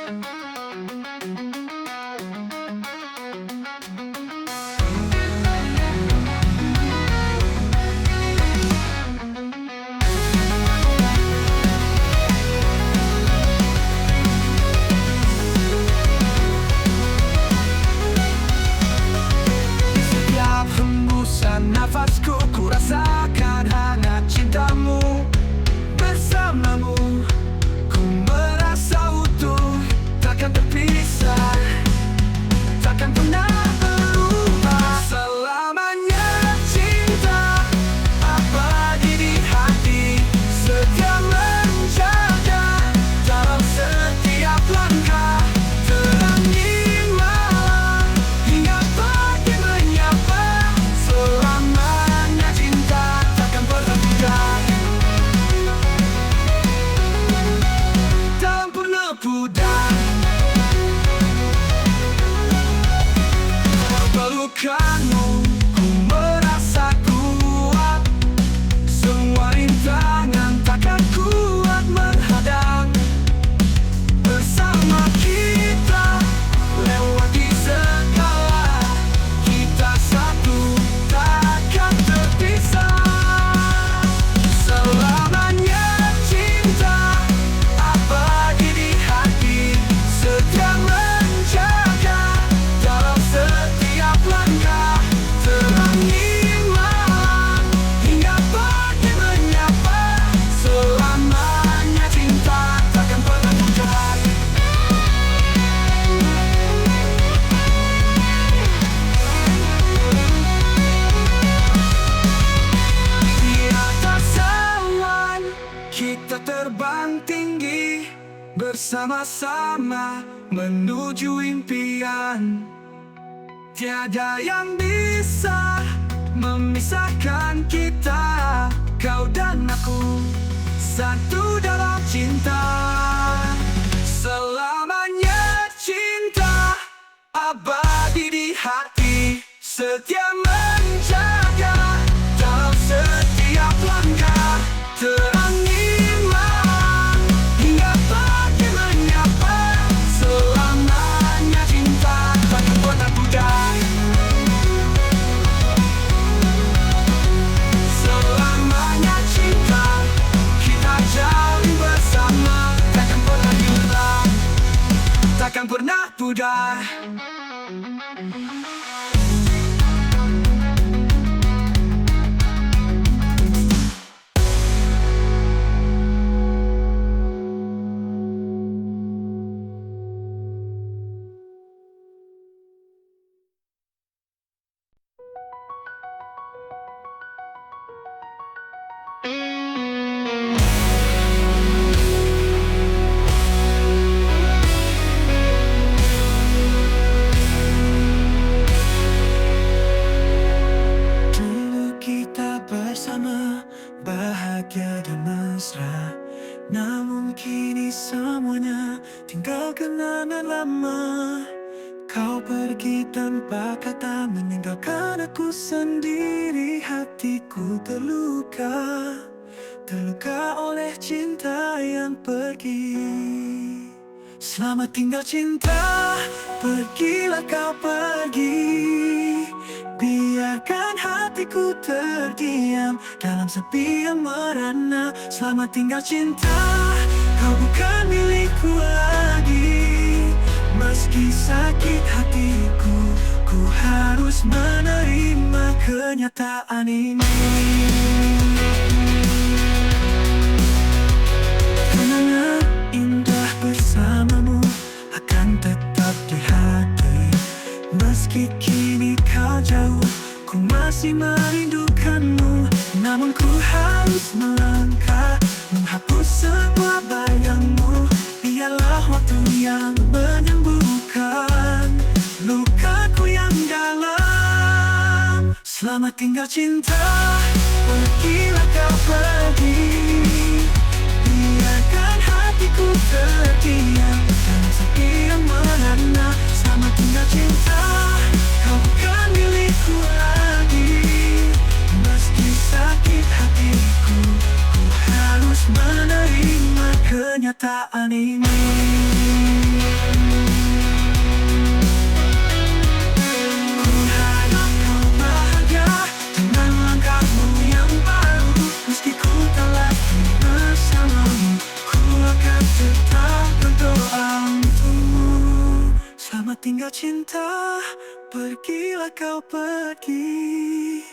Setiap hembusan nafasku, ku rasakan hangat cintamu. Bersamamu ku merasa utuh, takkan terpisah, takkan pernah berubah. Selamanya cinta abadi di hati, setia menjaga dalam setiap langkah. Terangi malam hingga pagi menyapa, selamanya cinta takkan pernah pudar. Tak pernah pudar. Pelukanmu ku merasa kuat, semua rintangan takkan kuat menghadang. Bersama kita lewati segala, kita satu takkan terpisah. Selamanya cinta abadi di hati, setia menjaga dalam setiap langkah. Terangi malam hingga pagi menyapa, selamanya cinta takkan pernah pudar. Di atas awan kita terbang tinggi, bersama-sama menuju impian. Tiada yang bisa memisahkan kita, kau dan aku satu dalam cinta. Selamanya cinta abadi di hati, setia menjaga dalam setiap langkah. Terangi malam hingga pagi menyapa, selamanya cinta takkan pernah pudar. Selamanya cinta kita jalin bersama, takkan pernah hilang, takkan pernah pudar. Dulu kita bersama, bahagia dan mesra. Namun kini semuanya tinggal kenangan lama. Kau pergi tanpa kata, meninggalkan aku sendiri. Hatiku terluka, terluka oleh cinta yang pergi. Selamat tinggal cinta, pergilah kau pergi. Biarkan hatiku terdiam dalam sepi yang merana. Selamat tinggal cinta, kau bukan milikku lagi. Meski sakit hatiku, ku harus menerima kenyataan ini. Kenangan indah bersamamu akan tetap di hati. Meski kini kau jauh, ku masih merindukanmu. Namun ku harus melangkah, menghapus semua bayangmu. Biarlah waktu yang menyembuhkan lukaku yang dalam. Selamat tinggal cinta, pergilah kau pergi. Biarkan hatiku terdiam dalam sepi yang merana. Selamat tinggal cinta, kau bukan milikku lagi. Meski sakit hatiku, ku harus menerima kenyataan ini. cinta, pergilah kau pergi.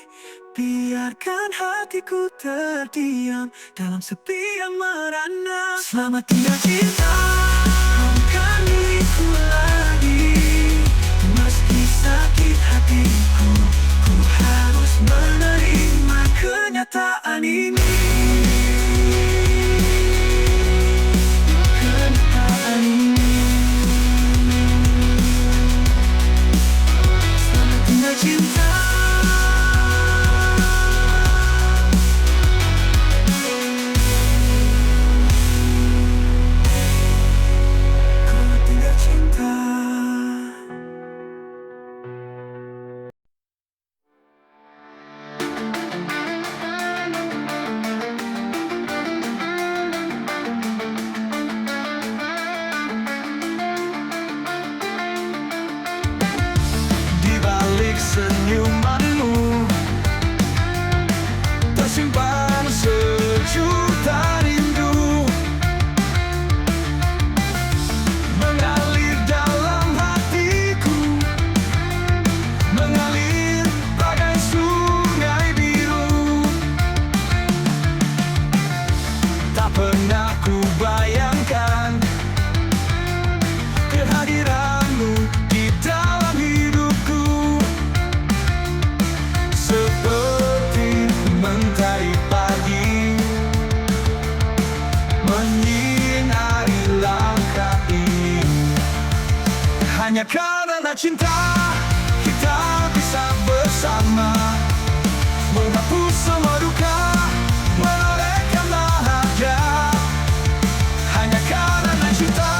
Biarkan hatiku terdiam dalam sepi yang merana. Selamat tinggal cinta, kau bukan milikku lagi. Meski sakit hatiku, ku harus menerima kenyataan ini. Kenyataan ini. Selamat tinggal cinta. Senyumanmu tersimpan sejuta rindu, mengalir dalam hatiku, mengalir bagai sungai biru. Tak pernah ku bayangkan kehadiranmu di dalam hidupku. Seperti mentari pagi menyinari langkah ini. Hanya karena cinta kita bisa bersama, menghapus semua duka, menorehkan bahagia. Hanya karena cinta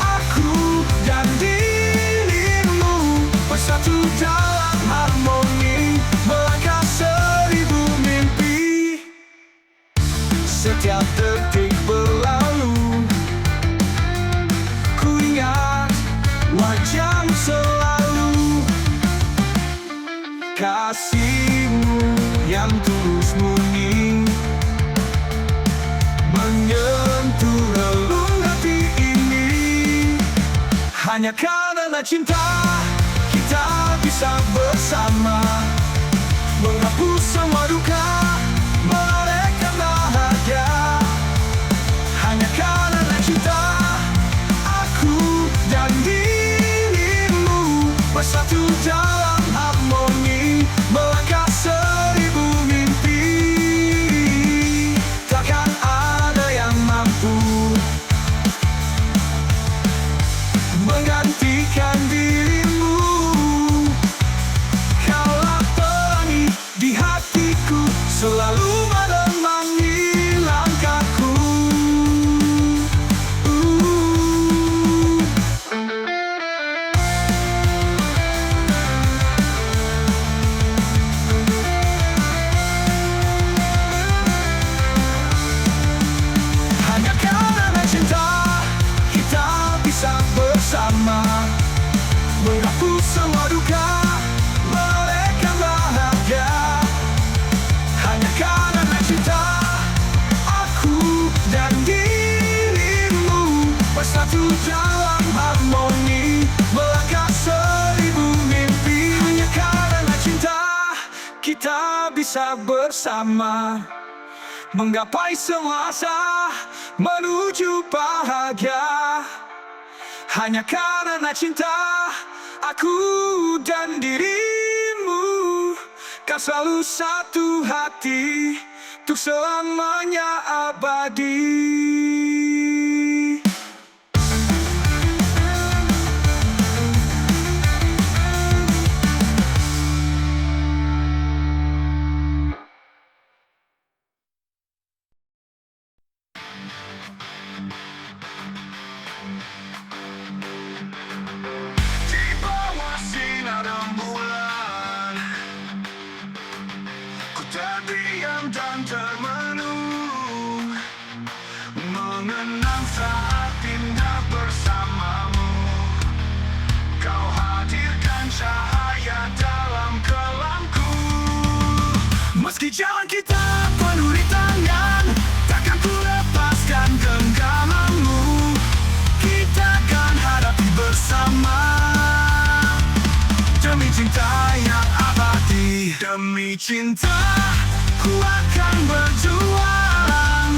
aku dan dirimu bersatu dalam harmoni, melangkah seribu mimpi. Setiap detik berlalu, ku ingat wajahmu selalu. Kasihmu yang tulus murni menyentuh relung hati ini. Hanya karena cinta kita bisa bersama, menghapus semua duka, menorehkan bahagia. Hanya karena cinta aku dan dirimu bersatu dalam harmoni, melangkah seribu mimpi. Takkan ada yang mampu menggantikan dirimu. Kaulah pelangi di hatiku, selalu menemani langkahku. Hanya karena cinta kita bisa bersama, menghapus semua duka, menorehkan bahagia. Hanya karena cinta aku dan dirimu bersatu dalam harmoni, melangkah seribu mimpi. Hanya karena cinta kita bisa bersama, menggapai semua asa, menuju bahagia. Hanya karena cinta aku dan dirimu kan selalu satu hati, untuk selamanya abadi. Di bawah sinar rembulan, ku terdiam dan termenung, mengenang saat indah bersamamu. Kau hadirkan cahaya dalam kelamku. Meski jalan kita penuh rintangan, takkan ku lepaskan genggamanmu. Kita akan hadapi bersama. Demi cinta, ku akan berjuang,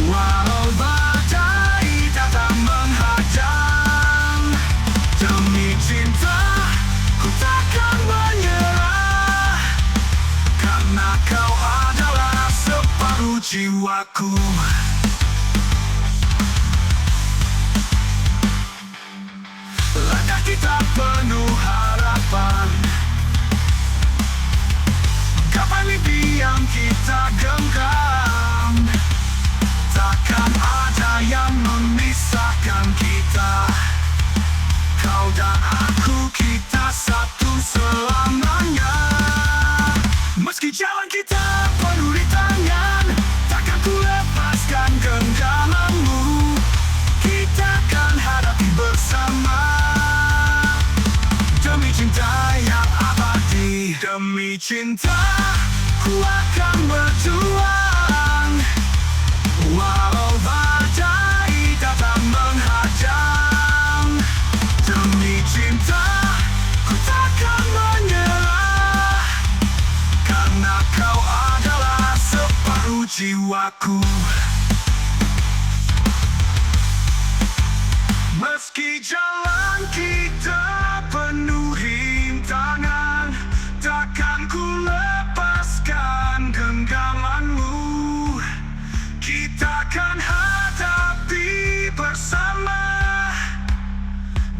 walau badai datang menghadang. Demi cinta, ku takkan menyerah, karena kau adalah separuh jiwaku. Langkah kita penuh harapan, gapai mimpi yang kita genggam. Takkan ada yang memisahkan kita, kau dan aku, kita satu selamanya. Meski jalan kita penuh rintangan, takkan ku lepaskan genggamanmu. Kita akan hadapi bersama, demi cinta yang abadi. Demi cinta, ku akan berjuang, walau badai datang menghadang. Demi cinta, ku takkan menyerah, karena kau adalah separuh jiwaku. Meski jalan kita penuh rintangan, takkan ku lepaskan genggamanmu. Kita akan hadapi bersama,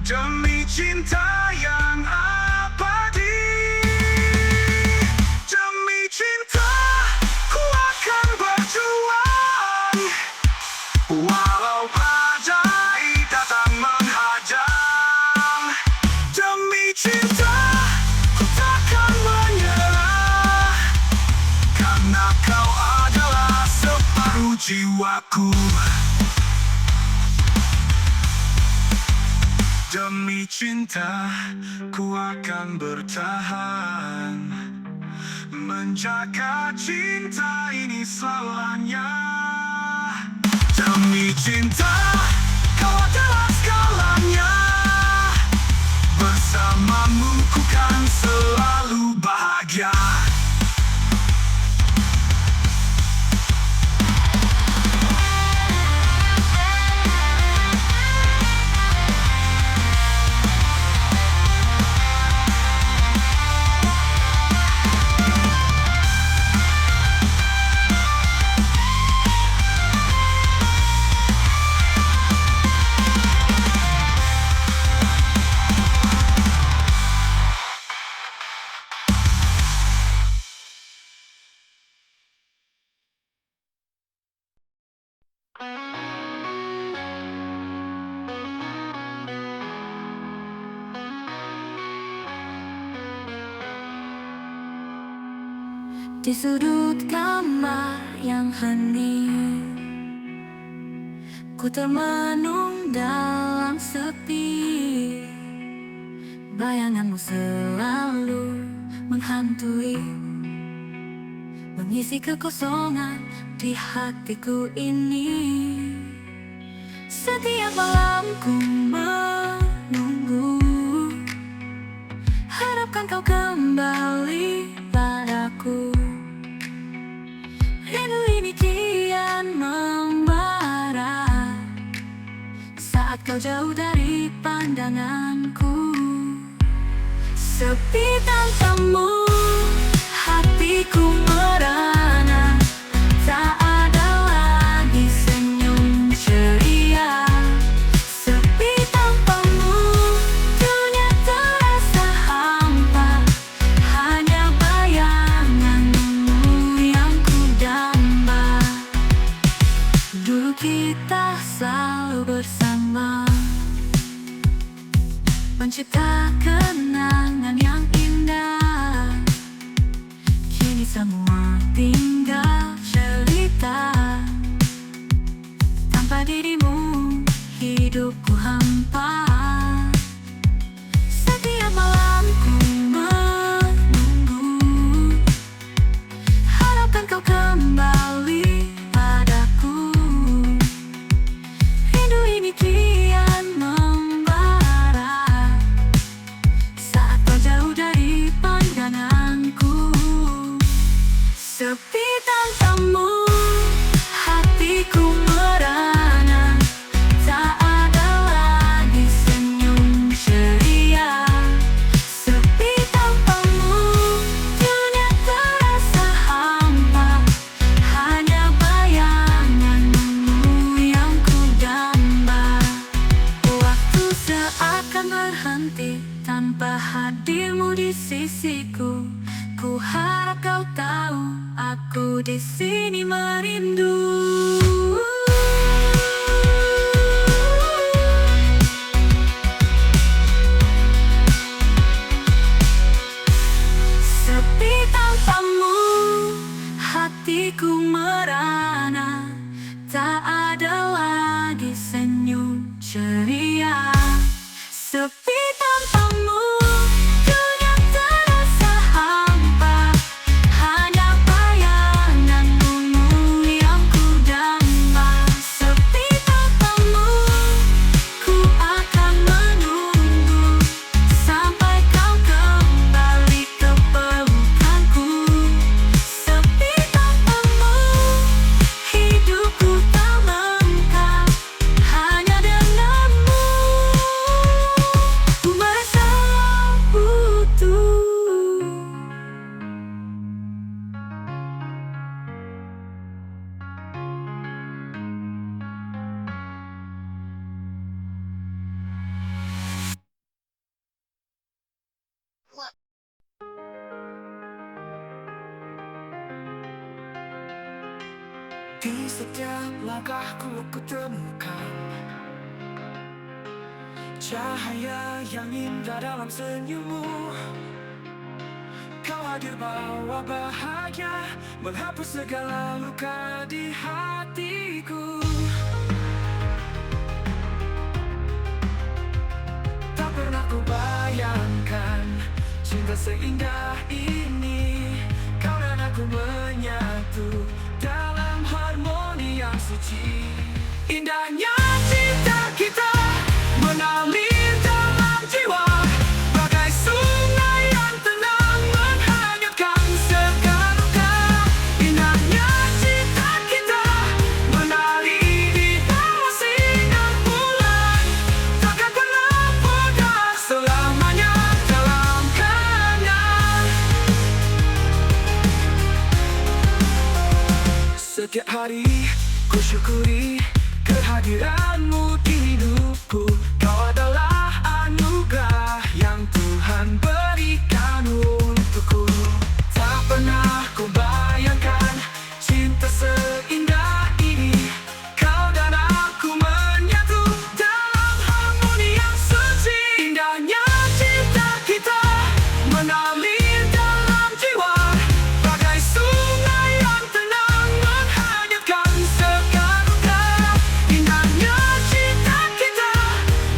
demi cinta yang abadi. Demi cinta, ku akan berjuang, walau badai datang menghadang. Demi cinta, ku takkan menyerah, karena kau adalah separuh jiwaku. Demi cinta, ku akan bertahan, menjaga cinta ini selamanya. Demi cinta, kau adalah segalanya. Bersamamu ku kan selalu bahagia. Di sudut kamar yang hening, ku termenung dalam sepi. Bayanganmu selalu menghantui, mengisi kekosongan di hatiku ini. Setiap malam ku menunggu, harapkan kau kembali padaku. Rindu ini kian membara saat kau jauh dari pandanganku. Sepi tanpamu, hatiku merana. Tak ada lagi senyum ceria. Sepi tanpamu, dunia terasa hampa. Hanya bayanganmu yang ku damba. Dulu kita selalu bersama, mencipta kenangan yang indah. Kini semua tinggal cerita. Tanpa dirimu hidupku hampa. Setiap malam ku menunggu, harapkan kau kembali padaku. Rindu ini kian membara saat kau jauh dari pandanganku. akan berhenti tanpa hadirmu di sisiku. Ku harap kau tahu, aku di sini merindu. Sepi tanpamu, hatiku merana. Tak ada lagi senyum ceria. Sepi tanpamu, dunia terasa hampa. Hanya bayanganmu yang ku damba. Sepi tanpamu, ku akan menunggu sampai kau kembali ke pelukanku. Sepi tanpamu, hidupku tak lengkap hanya denganmu. Ku merasa butuh. Di setiap langkahku ku temukan cahaya yang indah dalam senyummu. Kau hadir bawa bahagia, menghapus segala luka di hatiku. Tak pernah ku bayangkan cinta seindah ini. Kau dan aku menyatu dalam harmoni yang suci. Indahnya cinta kita mengalir dalam jiwa, bagai sungai yang tenang menghanyutkan segala luka. Indahnya cinta kita menari di bawah sinar bulan, takkan pernah pudar selamanya dalam kenang. Setiap hari ku syukuri kehadiranmu di hidupku. Kau adalah anugerah yang Tuhan berikan untukku. Tak pernah ku bayangkan cinta seindah ini. Kau dan aku menyatu dalam harmoni yang suci. Indahnya cinta kita mengalir dalam jiwa, bagai sungai yang tenang menghanyutkan segala luka. Indahnya cinta kita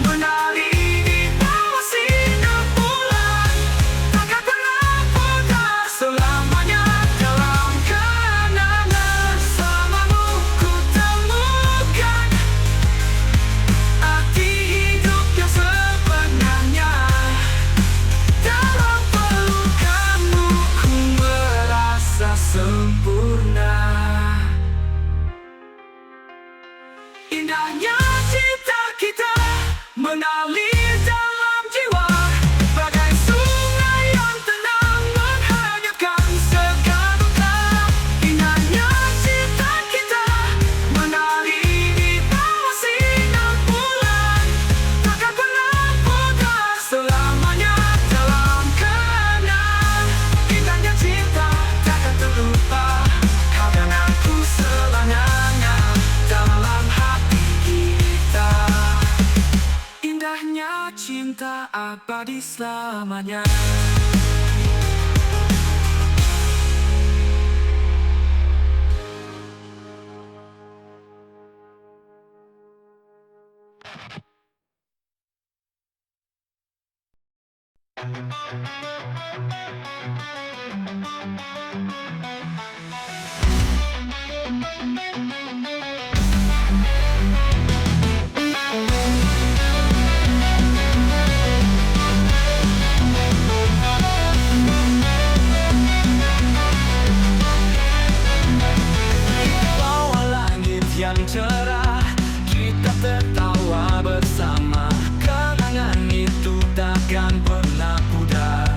menari di bawah sinar bulan, takkan pernah pudar selamanya dalam kenangan. Bersamamu ku temukan arti hidup yang sebenarnya. Dalam pelukanmu ku merasa sempurna. Indahnya cinta kita mengalir dalam jiwa, bagai sungai yang tenang menghanyutkan segala luka. Indahnya cinta kita menari di bawah sinar bulan, takkan pernah pudar selamanya dalam kenang. Indahnya cinta takkan terlupa, kau dan aku selamanya dalam hati kita. Indahnya cinta abadi selamanya. Bawah langit yang cerah, kita tertawa bersama. Kenangan itu takkan pernah pudar.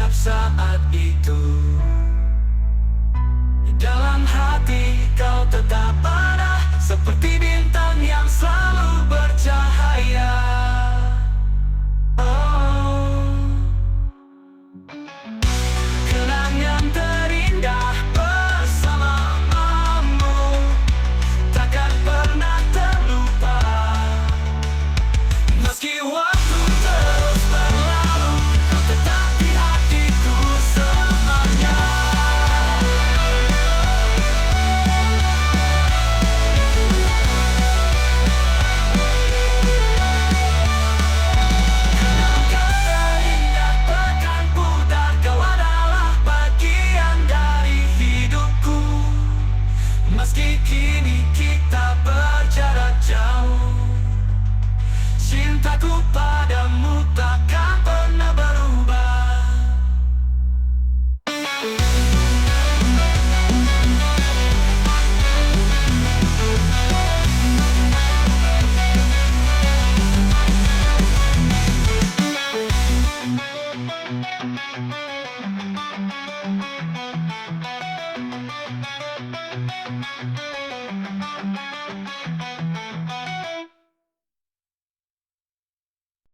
setiap saat itu. Dalam hati kau tetap ada, seperti bintang yang selalu